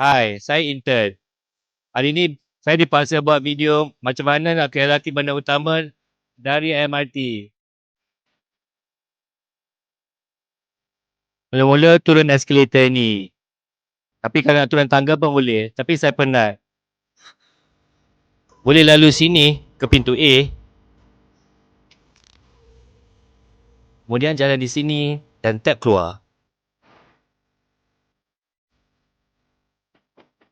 Hai, saya intern. Hari ni saya dipaksa buat video macam mana nak ke LRT Bandar Utama dari MRT. Mula-mula turun eskalator ni. Tapi kalau nak turun tangga pun boleh. Tapi saya penat. Boleh lalu sini ke pintu A. Kemudian jalan di sini dan tap keluar.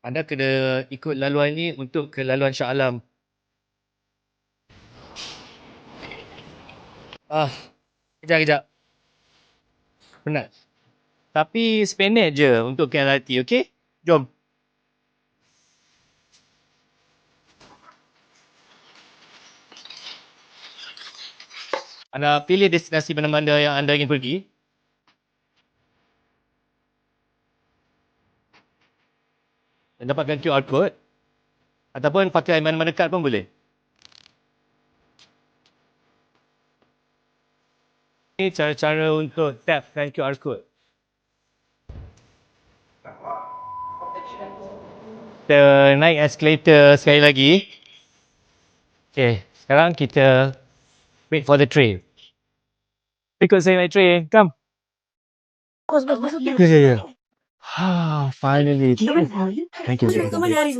Anda kena ikut laluan ni untuk ke laluan Shah Alam. Kejap. Penat. Tapi sependek je untuk ke LRT, okey? Jom. Anda pilih destinasi mana-mana yang anda ingin pergi. Dan dapatkan QR code. Ataupun pakai mana-mana kad pun boleh. Ini cara-cara untuk tapkan QR code. Kita naik escalator sekali lagi. Okay, sekarang kita wait for the train. Ikut saya naik train, come. Yeah. Finally. Thank you.